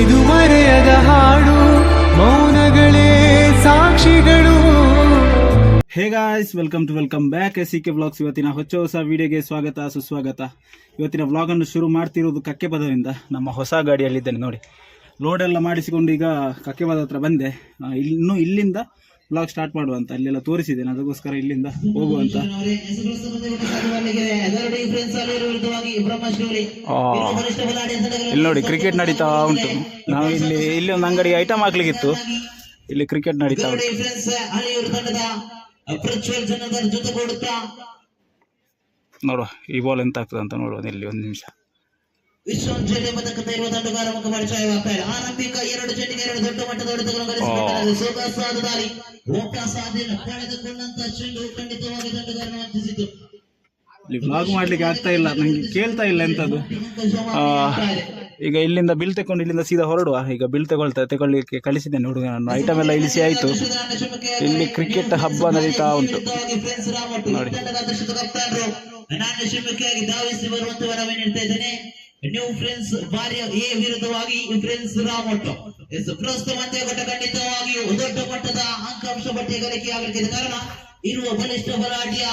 ಇದು ಮರೆಯದ ಹಾಡು, ಮೌನಗಳೇ ಸಾಕ್ಷಿಗಳು. Hey guys, welcome back SK blogs. ಇವತ್ತಿನ ಹೊಸ ವಿಡಿಯೋಗೆ ಸ್ವಾಗತ ಸುಸ್ವಾಗತ. ಇವತ್ತಿನ ವ್ಲಾಗನ್ನು ಶುರು ಮಾಡ್ತಿರೋದು ಕಕ್ಕೆಪದದಿಂದ. ನಮ್ಮ ಹೊಸ ಗಾಡಿಯಲ್ಲಿದ್ದೇನೆ ನೋಡಿ. ಲೋಡ್ ಎಲ್ಲ ಮಾಡಿಸಿಕೊಂಡು ಈಗ ಕಕ್ಕೆಪದ ಹತ್ರ ಬಂದೆ. ಇನ್ನು ಇಲ್ಲಿಂದ ವ್ಲಾಗ್ ಸ್ಟಾರ್ಟ್ ಮಾಡುವಂತ ಅಲ್ಲೆಲ್ಲ ತೋರಿಸಿದ್ದೇನೆ, ಅದಕ್ಕೋಸ್ಕರ ಇಲ್ಲಿಂದ ಹೋಗುವಂತ. ಇಲ್ಲಿ ನೋಡಿ ಕ್ರಿಕೆಟ್ ನಡೀತಾ ಉಂಟು. ನಾವು ಇಲ್ಲಿ ಒಂದು ಅಂಗಡಿ ಐಟಮ್ ಹಾಕ್ಲಿಕ್ಕಿತ್ತು, ಇಲ್ಲಿ ಕ್ರಿಕೆಟ್ ನಡೀತಾ ಉಂಟು. ನೋಡುವ ಈ ಬಾಲ್ ಎಂತ ಆಗ್ತದೆ ಅಂತ ನೋಡುವ. ಇಲ್ಲಿ ಒಂದು ನಿಮಿಷ. ವಿಶ್ವವಿದ್ಯಾಲಯ ಪದಕ ಇರುವ ತಂಡಗಾರ ಮುಖ ಪರಿಚಯವಾಗ್ತಾ ಇದೆ. ಆರಂಭಿಕ 2 ಚೆಂಡಿಗೆ 2 ದೊಡ್ಡ ಮಟ್ಟದ ಹೊಡೆತಗಳನ್ನು ಗಳಿಸಬೇಕಾಗಿದೆ. ಸೊಗಸಾದ ದಾರಿ, ಸಾಧ್ಯತೆ ಕಳೆದುಕೊಂಡಂತ ಚೆಂಡು ಖಂಡಿತವಾಗಿ ತಂಡಗಾರನ ವಂಚಿಸಿತು. ಇಲ್ಲಿ ವ್ಲಾಗ್ ಮಾಡ್ಲಿಕ್ಕೆ ಆಗ್ತಾ ಇಲ್ಲ, ನಂಗೆ ಕೇಳ್ತಾ ಇಲ್ಲ ಎಂತದ್ದು. ಈಗ ಇಲ್ಲಿಂದ ಬಿಲ್ ತಕೊಂಡು ಇಲ್ಲಿಂದ ಸೀದಾ ಹೊರಡುವ. ಈಗ ಬಿಲ್ ತಗೊಳ್ಳಿಕ್ಕೆ ಕಳಿಸಿದ್ದೇನೆ ಹುಡುಗನನ್ನು. ಐಟಮ್ ಎಲ್ಲ ಇಳಿಸಿ ಆಯ್ತು. ಇಲ್ಲಿ ಕ್ರಿಕೆಟ್ ಹಬ್ಬ ನಡೀತಾ ಉಂಟು ನೋಡಿ. ಧಾವಿಸಿ ಬರುವಂತ ವರವೇ ನೀಡ್ತಾ ಇದ್ದೇನೆ. ನ್ಯೂ ಫ್ರೆಂಡ್ಸ್ ಬಾರಿಯ ಎ ವಿರುದ್ಧವಾಗಿ ಫ್ರೆಂಡ್ಸ್ ರಾಮೋಟೋ ಪ್ರಸ್ತುತ ಮಧ್ಯಘಟ್ಟ ಖಂಡಿತವಾಗಿಯೂ ದೊಡ್ಡ ಮಟ್ಟದ ಅಂಕಾಂಶ ಪಟ್ಟಿಯ ಗಳಿಕೆ ಆಗಲಿಕ್ಕೆ ಕಾರಣ ಇರುವ ಬಲಿಷ್ಠ ಬಲಾಢ್ಯ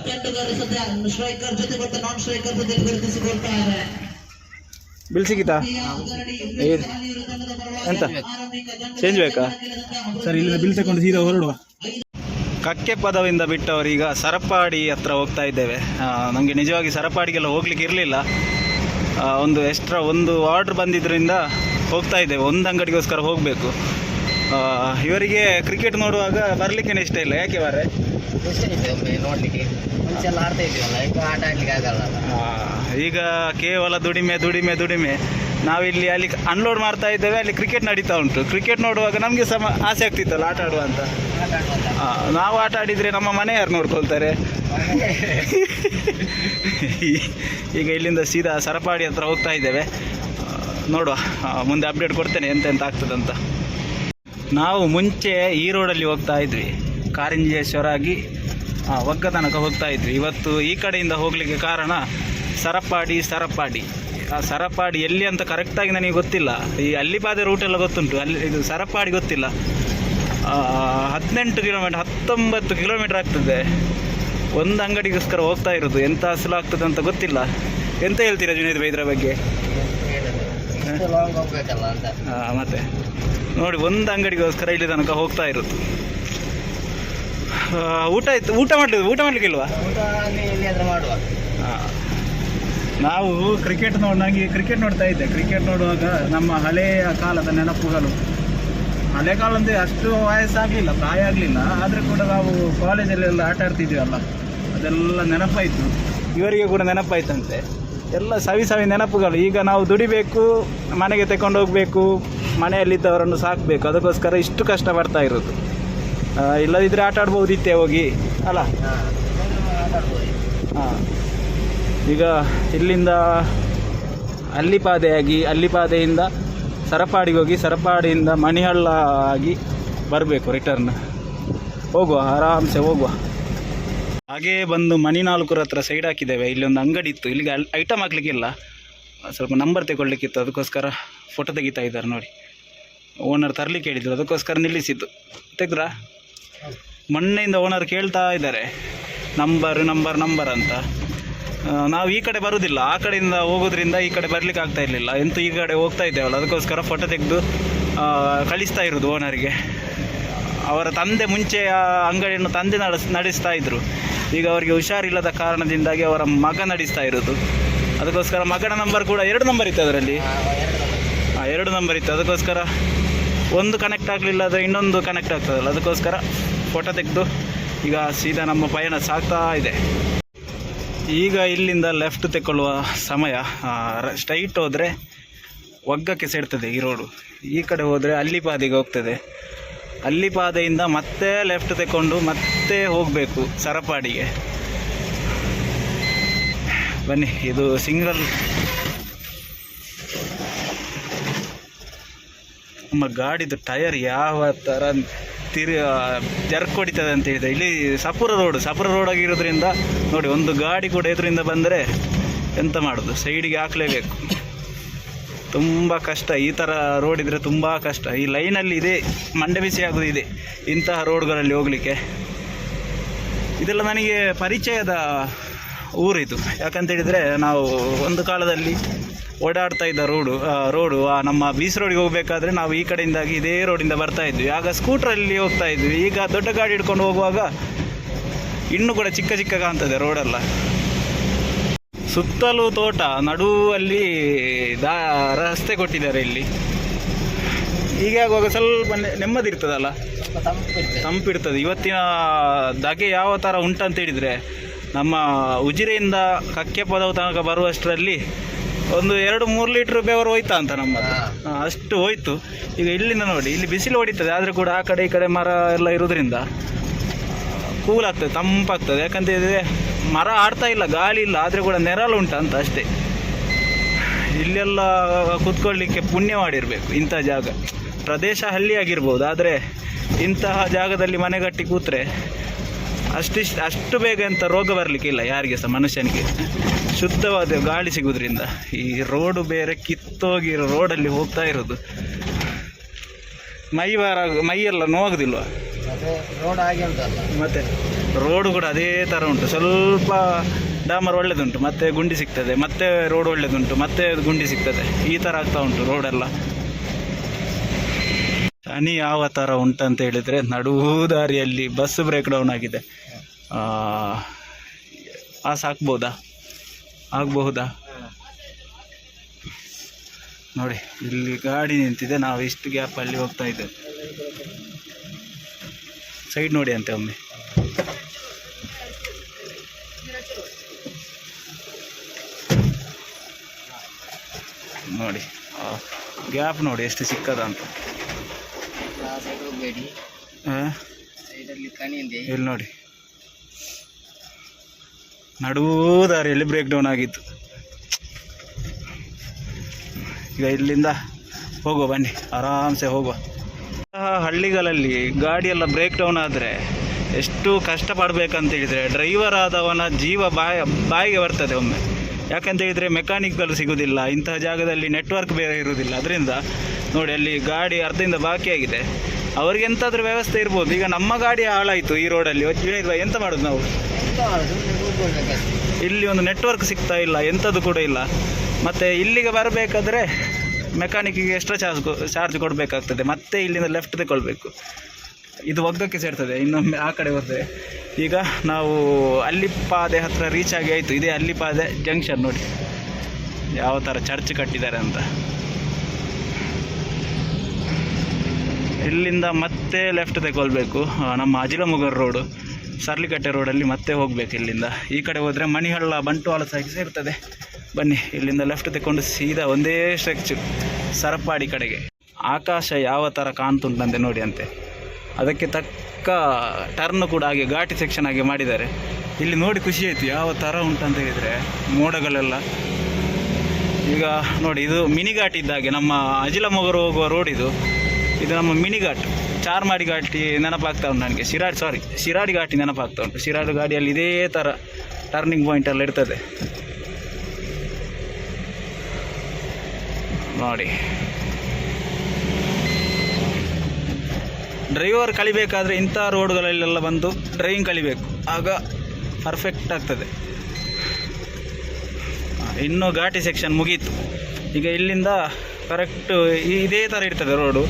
ತಂಡಗಾರ ಸದ್ಯ ಸ್ಟ್ರೈಕರ್ ಜೊತೆ ಮತ್ತು ನಾನ್ ಸ್ಟ್ರೈಕರ್ ಜೊತೆ ಗುರುತಿಸಿಕೊಳ್ತಾ ಇದ್ದಾರೆ. ಬಿಲ್ ಸಿಗಿತಾ ಎಂತ ಚೇಂಜ್ ಬೇಕಾ ಸರ್? ಇಲ್ಲಿಂದ ಬಿಲ್ ತಗೊಂಡು ಸೀದಾ ಹೊರಡುವ. ಕಕ್ಕೆಪದವಿಂದ ಬಿಟ್ಟವರು ಈಗ ಸರಪಾಡಿ ಹತ್ರ ಹೋಗ್ತಾ ಇದ್ದೇವೆ. ನಮಗೆ ನಿಜವಾಗಿ ಸರಪಾಡಿಗೆಲ್ಲ ಹೋಗ್ಲಿಕ್ಕೆ ಇರಲಿಲ್ಲ. ಒಂದು ಎಕ್ಸ್ಟ್ರಾ ಒಂದು ಆರ್ಡ್ರ್ ಬಂದಿದ್ದರಿಂದ ಹೋಗ್ತಾ ಇದ್ದೇವೆ. ಒಂದು ಅಂಗಡಿಗೋಸ್ಕರ ಹೋಗಬೇಕು. ಇವರಿಗೆ ಕ್ರಿಕೆಟ್ ನೋಡುವಾಗ ಬರಲಿಕ್ಕೆ ಇಷ್ಟ ಇಲ್ಲ. ಯಾಕೆ ಬಾರೆ ನೋಡ್ಲಿಕ್ಕೆ ಮುಂಚೆಲ್ಲ ಆಡ್ತಾ ಇದೀವಲ್ಲ, ಈಗ ಆಟ ಆಡ್ಲಿಕ್ಕೆ ಆಗಲ್ಲ. ಈಗ ಕೇವಲ ದುಡಿಮೆ. ನಾವಿಲ್ಲಿ ಅಲ್ಲಿ ಅನ್ಲೋಡ್ ಮಾಡ್ತಾ ಇದ್ದೇವೆ, ಅಲ್ಲಿ ಕ್ರಿಕೆಟ್ ನಡೀತಾ ಉಂಟು. ಕ್ರಿಕೆಟ್ ನೋಡುವಾಗ ನಮಗೆ ಸಹ ಆಸೆ ಆಗ್ತಿತ್ತಲ್ಲ ಆಟ ಆಡುವ ಅಂತ. ನಾವು ಆಟ ಆಡಿದರೆ ನಮ್ಮ ಮನೆ ಯಾರು ನೋಡ್ಕೊಳ್ತಾರೆ? ಈಗ ಇಲ್ಲಿಂದ ಸೀದಾ ಸರಪಾಡಿ ಹತ್ರ ಹೋಗ್ತಾ ಇದ್ದೇವೆ. ನೋಡುವ, ಮುಂದೆ ಅಪ್ಡೇಟ್ ಕೊಡ್ತೇನೆ ಎಂತೆಂತ ಆಗ್ತದಂತ. ನಾವು ಮುಂಚೆ ಈ ರೋಡಲ್ಲಿ ಹೋಗ್ತಾ ಇದ್ವಿ, ಕಾರಿಂಜೇಶ್ವರ ಆಗಿ ಒಗ್ಗ ತನಕ ಹೋಗ್ತಾ ಇದ್ವಿ. ಇವತ್ತು ಈ ಕಡೆಯಿಂದ ಹೋಗಲಿಕ್ಕೆ ಕಾರಣ ಸರಪಾಡಿ. ಆ ಸರಪಾಡಿ ಎಲ್ಲಿ ಅಂತ ಕರೆಕ್ಟಾಗಿ ನನಗೆ ಗೊತ್ತಿಲ್ಲ. ಈ ಅಲ್ಲಿಪಾದೆ ರೂಟೆಲ್ಲ ಗೊತ್ತುಂಟು, ಅಲ್ಲಿ ಇದು ಸರಪಾಡಿ ಗೊತ್ತಿಲ್ಲ. 18 ಕಿಲೋಮೀಟರ್ 19 ಕಿಲೋಮೀಟರ್ ಆಗ್ತದೆ. ಒಂದು ಅಂಗಡಿಗೋಸ್ಕರ ಹೋಗ್ತಾ ಇರೋದು. ಎಂಥ ಅಸಲು ಆಗ್ತದೆ ಅಂತ ಗೊತ್ತಿಲ್ಲ. ಎಂತ ಹೇಳ್ತೀರಾ ಜುನೇದ್ ಬೈ ಇದ್ರ ಬಗ್ಗೆ? ಮತ್ತೆ ನೋಡಿ, ಒಂದು ಅಂಗಡಿಗೋಸ್ಕರ ಇಲ್ಲಿ ತನಕ ಹೋಗ್ತಾ ಇರೋದು. ಊಟ ಮಾಡ್ಲಿಕ್ಕಿಲ್ವಾ? ನಾವು ನನಗೆ ಕ್ರಿಕೆಟ್ ನೋಡ್ತಾ ಇದ್ದೆ. ಕ್ರಿಕೆಟ್ ನೋಡುವಾಗ ನಮ್ಮ ಹಳೆಯ ಕಾಲದ ನೆನಪುಗಳು. ಹಳೆ ಕಾಲ ಅಂದರೆ ಅಷ್ಟು ವಯಸ್ಸಾಗಲಿಲ್ಲ, ಪ್ರಾಯ ಆಗಲಿಲ್ಲ, ಆದರೆ ಕೂಡ ನಾವು ಕಾಲೇಜಲ್ಲೆಲ್ಲ ಆಟ ಆಡ್ತಿದ್ದೀವಲ್ಲ, ಅದೆಲ್ಲ ನೆನಪಾಯಿತು. ಇವರಿಗೆ ಕೂಡ ನೆನಪಾಯ್ತಂತೆ. ಎಲ್ಲ ಸವಿ ನೆನಪುಗಳು. ಈಗ ನಾವು ದುಡಿಬೇಕು, ಮನೆಗೆ ತಗೊಂಡು ಹೋಗಬೇಕು, ಮನೆಯಲ್ಲಿದ್ದವರನ್ನು ಸಾಕಬೇಕು. ಅದಕ್ಕೋಸ್ಕರ ಇಷ್ಟು ಕಷ್ಟ ಪಡ್ತಾ ಇರೋದು. ಇಲ್ಲದಿದ್ದರೆ ಆಟ ಆಡ್ಬೋದಿತ್ತೆ ಹೋಗಿ ಅಲ್ಲ. ಈಗ ಇಲ್ಲಿಂದ ಅಲ್ಲಿಪಾದೆಯಿಂದ ಸರಪಾಡಿಗೆ ಹೋಗಿ, ಸರಪಾಡಿಯಿಂದ ಮಣಿಹಳ್ಳ ಆಗಿ ಬರಬೇಕು. ರಿಟರ್ನ್ ಹೋಗುವ, ಆರಾಮ್ಸೆ ಹೋಗುವ. ಹಾಗೇ ಬಂದು ಮಣಿನಾಲ್ಕೂರ ಹತ್ರ ಸೈಡ್ ಹಾಕಿದ್ದೇವೆ. ಇಲ್ಲಿ ಒಂದು ಅಂಗಡಿ ಇತ್ತು, ಇಲ್ಲಿಗೆ ಐಟಮ್ ಹಾಕ್ಲಿಕ್ಕಿಲ್ಲ, ಸ್ವಲ್ಪ ನಂಬರ್ ತಗೊಳ್ಲಿಕ್ಕಿತ್ತು. ಅದಕ್ಕೋಸ್ಕರ ಫೋಟೋ ತೆಗಿತಾ ಇದ್ದಾರೆ ನೋಡಿ. ಓನರ್ ತರಲಿಕ್ಕೆ ಹೇಳಿದ್ರು, ಅದಕ್ಕೋಸ್ಕರ ನಿಲ್ಲಿಸಿದ್ದು. ತೆಗ್ದ್ರಾ? ಮೊನ್ನೆಯಿಂದ ಓನರ್ ಕೇಳ್ತಾ ಇದ್ದಾರೆ ನಂಬರ್ ಅಂತ. ನಾವು ಈ ಕಡೆ ಬರುವುದಿಲ್ಲ, ಆ ಕಡೆಯಿಂದ ಹೋಗೋದ್ರಿಂದ ಈ ಕಡೆ ಬರಲಿಕ್ಕೆ ಆಗ್ತಾ ಇರಲಿಲ್ಲ. ಎಂತೂ ಈ ಕಡೆ ಹೋಗ್ತಾ ಇದ್ದೇವಲ್ಲ, ಅದಕ್ಕೋಸ್ಕರ ಫೋಟೋ ತೆಗೆದು ಕಳಿಸ್ತಾ ಇರೋದು ಓನರಿಗೆ. ಅವರ ತಂದೆ ಮುಂಚೆ ಆ ಅಂಗಡಿಯನ್ನು ನಡೆಸ್ತಾ ಇದ್ದರು. ಈಗ ಅವರಿಗೆ ಹುಷಾರಿಲ್ಲದ ಕಾರಣದಿಂದಾಗಿ ಅವರ ಮಗ ನಡೆಸ್ತಾ ಇರೋದು. ಅದಕ್ಕೋಸ್ಕರ ಮಗನ ನಂಬರ್ ಕೂಡ 2 ನಂಬರ್ ಇತ್ತು ಅದರಲ್ಲಿ. 2 ನಂಬರ್ ಇತ್ತು. ಅದಕ್ಕೋಸ್ಕರ ಒಂದು ಕನೆಕ್ಟ್ ಆಗಲಿಲ್ಲ ಆದರೆ ಇನ್ನೊಂದು ಕನೆಕ್ಟ್ ಆಗ್ತದಲ್ಲ, ಅದಕ್ಕೋಸ್ಕರ ಫೋಟೋ ತೆಗೆದು ಈಗ ಸೀದಾ ನಮ್ಮ ಪಯಣ ಸಾಗ್ತಾ ಇದೆ. ಈಗ ಇಲ್ಲಿಂದ ಲೆಫ್ಟ್ ತೆಕ್ಕೊಳ್ಳುವ ಸಮಯ. ಸ್ಟ್ರೈಟ್ ಹೋದರೆ ಒಗ್ಗಕ್ಕೆ ಸೇರ್ತದೆ ಈ ರೋಡು. ಈ ಕಡೆ ಹೋದರೆ ಅಲ್ಲಿಪಾದೆಗೆ ಹೋಗ್ತದೆ. ಅಲ್ಲಿಪಾದೆಯಿಂದ ಮತ್ತೆ ಲೆಫ್ಟ್ ತೆಕ್ಕೊಂಡು ಮತ್ತೆ ಹೋಗಬೇಕು ಸರಪಾಡಿಗೆ. ಬನ್ನಿ, ಇದು ಸಿಂಗಲ್. ನಮ್ಮ ಗಾಡಿದು ಟಯರ್ ಯಾವ ಥರ ಜರ್ಕ್ ಹೊಡಿತದೆ ಅಂತ ಹೇಳಿದೆ. ಇಲ್ಲಿ ಸಪುರ ರೋಡ್ ಆಗಿರೋದ್ರಿಂದ ನೋಡಿ, ಒಂದು ಗಾಡಿ ಕೂಡ ಎದುರಿಂದ ಬಂದರೆ ಎಂತ ಮಾಡೋದು, ಸೈಡಿಗೆ ಹಾಕಲೇಬೇಕು. ತುಂಬ ಕಷ್ಟ. ಈ ಥರ ರೋಡ್ ಇದ್ದರೆ ತುಂಬ ಕಷ್ಟ. ಈ ಲೈನಲ್ಲಿ ಇದೆ ಮಂಡೆ ಬಿಸಿ ಆಗೋದು ಇದೆ ಇಂತಹ ರೋಡ್ಗಳಲ್ಲಿ ಹೋಗಲಿಕ್ಕೆ. ಇದೆಲ್ಲ ನನಗೆ ಪರಿಚಯದ ಊರಿದು. ಯಾಕಂತೇಳಿದರೆ ನಾವು ಒಂದು ಕಾಲದಲ್ಲಿ ಓಡಾಡ್ತಾ ಇದ್ದ ರೋಡು ನಮ್ಮ ಬೀಸ್ ರೋಡಿಗೆ ಹೋಗಬೇಕಾದ್ರೆ ನಾವು ಈ ಕಡೆಯಿಂದಾಗಿ ಇದೇ ರೋಡಿಂದ ಬರ್ತಾ ಇದ್ವಿ. ಆಗ ಸ್ಕೂಟ್ರಲ್ಲಿ ಹೋಗ್ತಾ ಇದ್ವಿ. ಈಗ ದೊಡ್ಡ ಗಾಡಿ ಹಿಡ್ಕೊಂಡು ಹೋಗುವಾಗ ಇನ್ನೂ ಕೂಡ ಚಿಕ್ಕ ಚಿಕ್ಕ ಕಾಣ್ತದೆ ರೋಡೆಲ್ಲ. ಸುತ್ತಲೂ ತೋಟ, ನಡುವಲ್ಲಿ ರಸ್ತೆ ಕೊಟ್ಟಿದ್ದಾರೆ ಇಲ್ಲಿ. ಹೀಗೆ ಆಗುವಾಗ ಸ್ವಲ್ಪ ನೆಮ್ಮದಿ ಇರ್ತದಲ್ಲ, ತಂಪಿರ್ತದೆ. ಇವತ್ತಿನ ಧಗೆ ಯಾವ ಥರ ಉಂಟಂತ ಹೇಳಿದರೆ, ನಮ್ಮ ಉಜಿರೆಯಿಂದ ಕಕ್ಕೆಪದವು ತನಕ ಬರುವಷ್ಟರಲ್ಲಿ ಒಂದು 2-3 ಲೀಟ್ರ್ ಬೆವರು ಹೋಯ್ತಾ ಅಂತ ನಮ್ಮದು, ಅಷ್ಟು ಹೋಯ್ತು. ಈಗ ಇಲ್ಲಿಂದ ನೋಡಿ, ಇಲ್ಲಿ ಬಿಸಿಲು ಹೊಡಿತದೆ, ಆದರೆ ಕೂಡ ಆ ಕಡೆ ಈ ಕಡೆ ಮರ ಎಲ್ಲ ಇರೋದ್ರಿಂದ ಕೂಲ್ ಆಗ್ತದೆ, ತಂಪಾಗ್ತದೆ. ಯಾಕಂತ ಹೇಳಿದರೆ ಮರ ಆಡ್ತಾ ಇಲ್ಲ, ಗಾಳಿ ಇಲ್ಲ, ಆದರೆ ಕೂಡ ನೆರಳು ಉಂಟಂತ ಅಷ್ಟೇ. ಇಲ್ಲೆಲ್ಲ ಕೂತ್ಕೊಳ್ಳಿಕ್ಕೆ ಪುಣ್ಯ ಮಾಡಿರಬೇಕು. ಇಂಥ ಜಾಗ, ಪ್ರದೇಶ ಹಳ್ಳಿ ಆಗಿರ್ಬೋದು, ಆದರೆ ಇಂತಹ ಜಾಗದಲ್ಲಿ ಮನೆಗಟ್ಟಿ ಕೂತ್ರೆ ಅಷ್ಟು ಬೇಗ ಅಂತ ರೋಗ ಬರಲಿಕ್ಕಿಲ್ಲ ಯಾರಿಗೆ ಸಹ, ಮನುಷ್ಯನಿಗೆ. ಶುದ್ಧವಾದ ಗಾಳಿ ಸಿಗೋದ್ರಿಂದ. ಈ ರೋಡು ಬೇರೆ ಕಿತ್ತೋಗಿರೋ ರೋಡಲ್ಲಿ ಹೋಗ್ತಾ ಇರೋದು, ಮೈಯೆಲ್ಲ ನೋವಾಗೋದಿಲ್ವ? ರೋಡ್ ಹಾಗೆ ಉಂಟಲ್ಲ, ಮತ್ತು ರೋಡು ಕೂಡ ಅದೇ ಥರ ಉಂಟು. ಸ್ವಲ್ಪ ಡಾಮರ್ ಒಳ್ಳೆದುಂಟು, ಮತ್ತೆ ಗುಂಡಿ ಸಿಗ್ತದೆ, ಮತ್ತೆ ರೋಡ್ ಒಳ್ಳೆದುಂಟು, ಮತ್ತೆ ಗುಂಡಿ ಸಿಗ್ತದೆ. ಈ ಥರ ಆಗ್ತಾ ಉಂಟು ರೋಡೆಲ್ಲ. ಹನಿ ಯಾವ ಥರ ಉಂಟಂತ ಹೇಳಿದರೆ, ನಡುವು ದಾರಿಯಲ್ಲಿ ಬಸ್ ಬ್ರೇಕ್ ಡೌನ್ ಆಗಿದೆ. ಆಗಬಹುದಾ ನೋಡಿ, ಇಲ್ಲಿ ಗಾಡಿ ನಿಂತಿದೆ, ನಾವು ಇಷ್ಟು ಗ್ಯಾಪಲ್ಲಿ ಹೋಗ್ತಾ ಇದ್ದೇವೆ. ಸೈಡ್ ನೋಡಿ ಅಂತೆ ಒಮ್ಮೆ. ನೋಡಿ ಗ್ಯಾಪ್ ನೋಡಿ ಎಷ್ಟು ಸಿಕ್ಕದ ಅಂತ. ಇಲ್ಲಿ ನೋಡಿ, ನಡುವು ದಾರಿಯಲ್ಲಿ ಬ್ರೇಕ್ ಡೌನ್ ಆಗಿತ್ತು. ಈಗ ಇಲ್ಲಿಂದ ಹೋಗುವ, ಬನ್ನಿ ಆರಾಮ್ಸೆ ಹೋಗುವ. ಹಳ್ಳಿಗಳಲ್ಲಿ ಗಾಡಿಯೆಲ್ಲ ಬ್ರೇಕ್ ಡೌನ್ ಆದರೆ ಎಷ್ಟು ಕಷ್ಟಪಡಬೇಕಂತ ಹೇಳಿದರೆ, ಡ್ರೈವರ್ ಆದವನ ಜೀವ ಬಾಯಿಗೆ ಬರ್ತದೆ ಒಮ್ಮೆ. ಯಾಕಂತ ಹೇಳಿದರೆ ಮೆಕ್ಯಾನಿಕ್ಗಳು ಸಿಗೋದಿಲ್ಲ, ಇಂತಹ ಜಾಗದಲ್ಲಿ ನೆಟ್ವರ್ಕ್ ಬೇರೆ ಇರೋದಿಲ್ಲ. ಅದರಿಂದ ನೋಡಿ, ಅಲ್ಲಿ ಗಾಡಿ ಅರ್ಧದಿಂದ ಬಾಕಿಯಾಗಿದೆ. ಅವ್ರಿಗೆ ಎಂತಾದ್ರೂ ವ್ಯವಸ್ಥೆ ಇರ್ಬೋದು. ಈಗ ನಮ್ಮ ಗಾಡಿ ಹಾಳಾಯಿತು ಈ ರೋಡಲ್ಲಿ, ಎಂತ ಮಾಡೋದು ನಾವು? ಇಲ್ಲಿ ಒಂದು ನೆಟ್ವರ್ಕ್ ಸಿಗ್ತಾ ಇಲ್ಲ, ಎಂಥದ್ದು ಕೂಡ ಇಲ್ಲ. ಮತ್ತು ಇಲ್ಲಿಗೆ ಬರಬೇಕಾದ್ರೆ ಮೆಕ್ಯಾನಿಕ್ಕಿಗೆ ಎಕ್ಸ್ಟ್ರಾ ಚಾರ್ಜ್ ಕೊಡಬೇಕಾಗ್ತದೆ. ಮತ್ತೆ ಇಲ್ಲಿಂದ ಲೆಫ್ಟ್ ತಗೊಳ್ಬೇಕು, ಇದು ಒಗ್ಗಕ್ಕೆ ಸೇರ್ತದೆ. ಇನ್ನೊಮ್ಮೆ ಆ ಕಡೆ ಬರ್ತದೆ. ಈಗ ನಾವು ಅಲ್ಲಿಪಾದೆ ಹತ್ರ ರೀಚ್ ಆಗಿ ಆಯಿತು. ಇದೇ ಅಲ್ಲಿಪಾದೆ ಜಂಕ್ಷನ್. ನೋಡಿ ಯಾವ ಥರ ಚರ್ಚ್ ಕಟ್ಟಿದ್ದಾರೆ ಅಂತ. ಇಲ್ಲಿಂದ ಮತ್ತೆ ಲೆಫ್ಟ್ ತಗೊಳ್ಬೇಕು. ನಮ್ಮ ಅಜಿಲಮುಗರ್ ರೋಡು, ಸರ್ಲಿಕಟ್ಟೆ ರೋಡಲ್ಲಿ ಮತ್ತೆ ಹೋಗಬೇಕು ಇಲ್ಲಿಂದ. ಈ ಕಡೆ ಹೋದರೆ ಮಣಿಹಳ್ಳ, ಬಂಟ್ವಾಳ ಸೈಡ್ ಸೇರ್ತದೆ. ಬನ್ನಿ, ಇಲ್ಲಿಂದ ಲೆಫ್ಟ್ ತಗೊಂಡು ಸೀದಾ ಒಂದೇ ಸ್ಟ್ರೆಚ್ ಸರಪಾಡಿ ಕಡೆಗೆ. ಆಕಾಶ ಯಾವ ಥರ ಕಾಣ್ತುಂಟಂತೆ ನೋಡಿ ಅಂತೆ. ಅದಕ್ಕೆ ತಕ್ಕ ಟರ್ನ್ ಕೂಡ ಹಾಗೆ ಘಾಟಿ ಸೆಕ್ಷನ್ ಆಗಿ ಮಾಡಿದ್ದಾರೆ. ಇಲ್ಲಿ ನೋಡಿ ಖುಷಿ ಆಯಿತು ಯಾವ ಥರ ಉಂಟಂತ ಹೇಳಿದರೆ, ಮೋಡಗಳೆಲ್ಲ. ಈಗ ನೋಡಿ, ಇದು ಮಿನಿ ಘಾಟ್ ಇದ್ದಾಗೆ. ನಮ್ಮ ಅಜಿಲಮೊಗರು ಹೋಗುವ ರೋಡ್ ಇದು ನಮ್ಮ ಮಿನಿ ಘಾಟ್. ಚಾರ್ಮಾಡಿ ಘಾಟಿ ನೆನಪಾಗ್ತಾ ಉಂಟು ನನಗೆ. ಶಿರಾಡಿ ಘಾಟಿ ನೆನಪಾಗ್ತಾ ಉಂಟು. ಶಿರಾಡಿ ಗಾಡಿಯಲ್ಲಿ ಇದೇ ಥರ ಟರ್ನಿಂಗ್ ಪಾಯಿಂಟ್ ಎಲ್ಲ ಇರ್ತದೆ ನೋಡಿ. ಡ್ರೈವರ್ ಕಲಿಬೇಕಾದ್ರೆ ಇಂಥ ರೋಡ್ಗಳಲ್ಲೆಲ್ಲ ಬಂದು ಡ್ರೈವಿಂಗ್ ಕಲಿಬೇಕು, ಆಗ ಪರ್ಫೆಕ್ಟ್ ಆಗ್ತದೆ. ಇನ್ನೂ ಘಾಟಿ ಸೆಕ್ಷನ್ ಮುಗೀತು. ಈಗ ಇಲ್ಲಿಂದ ಕರೆಕ್ಟು ಇದೇ ಥರ ಇರ್ತದೆ ರೋಡು.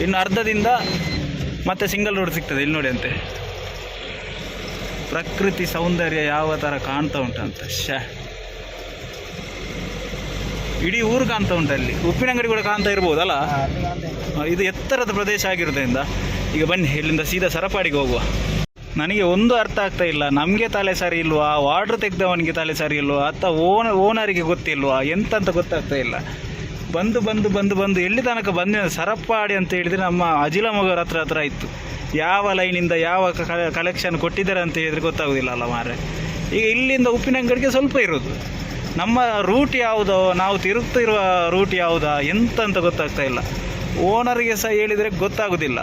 ಇನ್ನು ಅರ್ಧದಿಂದ ಮತ್ತೆ ಸಿಂಗಲ್ ರೋಡ್ ಸಿಗ್ತದೆ. ಇಲ್ಲಿ ನೋಡಿ ಅಂತೆ, ಪ್ರಕೃತಿ ಸೌಂದರ್ಯ ಯಾವ ಥರ ಕಾಣ್ತಾ ಉಂಟಂತ. ಇಡೀ ಊರು ಕಾಣ್ತಾ ಉಂಟು. ಅಲ್ಲಿ ಉಪ್ಪಿನಂಗಡಿ ಕೂಡ ಕಾಣ್ತಾ ಇರ್ಬೋದಲ್ಲ. ಇದು ಎತ್ತರದ ಪ್ರದೇಶ ಆಗಿರೋದ್ರಿಂದ. ಈಗ ಬನ್ನಿ, ಇಲ್ಲಿಂದ ಸೀದಾ ಸರಪಾಡಿಗೆ ಹೋಗುವ. ನನಗೆ ಒಂದು ಅರ್ಥ ಆಗ್ತಾ ಇಲ್ಲ, ನಮಗೆ ತಲೆ ಸರಿ ಇಲ್ವಾ, ವಾರ್ಡ್ರ್ ತೆಗೆದವನಿಗೆ ತಲೆ ಸರಿ ಇಲ್ವಾ, ಅಥವಾ ಓನರಿಗೆ ಗೊತ್ತಿಲ್ವಾ, ಎಂತಂತ ಗೊತ್ತಾಗ್ತಾ ಇಲ್ಲ. ಬಂದು ಎಲ್ಲಿ ತನಕ ಬಂದ ಸರಪಾಡಿ ಅಂತ ಹೇಳಿದರೆ ನಮ್ಮ ಅಜಿಲಮೊಗರ ಹತ್ರ ಇತ್ತು. ಯಾವ ಲೈನಿಂದ ಯಾವ ಕಲೆಕ್ಷನ್ ಕೊಟ್ಟಿದ್ದಾರೆ ಅಂತ ಹೇಳಿದರೆ ಗೊತ್ತಾಗೋದಿಲ್ಲ ಅಲ್ಲ ಮಾರ್ರೆ. ಈಗ ಇಲ್ಲಿಂದ ಉಪ್ಪಿನಂಗಡಿಗೆ ಸ್ವಲ್ಪ ಇರೋದು. ನಮ್ಮ ರೂಟ್ ಯಾವುದೋ, ನಾವು ತಿರುಗ್ತಿರುವ ರೂಟ್ ಯಾವುದಾ ಎಂತ ಅಂತ ಗೊತ್ತಾಗ್ತಾ ಇಲ್ಲ. ಓನರಿಗೆ ಸಹ ಹೇಳಿದರೆ ಗೊತ್ತಾಗೋದಿಲ್ಲ.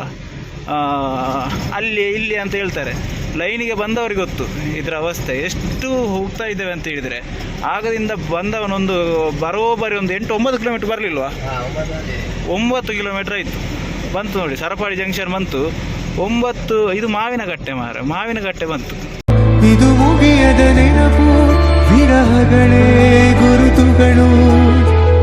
ಅಲ್ಲಿ ಇಲ್ಲಿ ಅಂತ ಹೇಳ್ತಾರೆ. ಲೈನಿಗೆ ಬಂದವರಿಗೆ ಗೊತ್ತು ಇದರ ಅವಸ್ಥೆ ಎಷ್ಟು ಹೋಗ್ತಾ ಇದ್ದೇವೆ ಅಂತ ಹೇಳಿದರೆ. ಆಗದಿಂದ ಬಂದವನೊಂದು ಬರೋಬ್ಬರಿ ಒಂದು 8-9 ಕಿಲೋಮೀಟ್ರ್ ಬರಲಿಲ್ವಾ? 9 ಕಿಲೋಮೀಟ್ರ್ ಆಯಿತು. ಬಂತು ನೋಡಿ, ಸರಪಾಡಿ ಜಂಕ್ಷನ್ ಬಂತು. 9 ಇದು ಮಾವಿನಗಟ್ಟೆ ಮಾವಿನಗಟ್ಟೆ ಬಂತು. ಇದು ಮುಗಿಯದ ನೆನಪು ವಿರಹಗಳೇ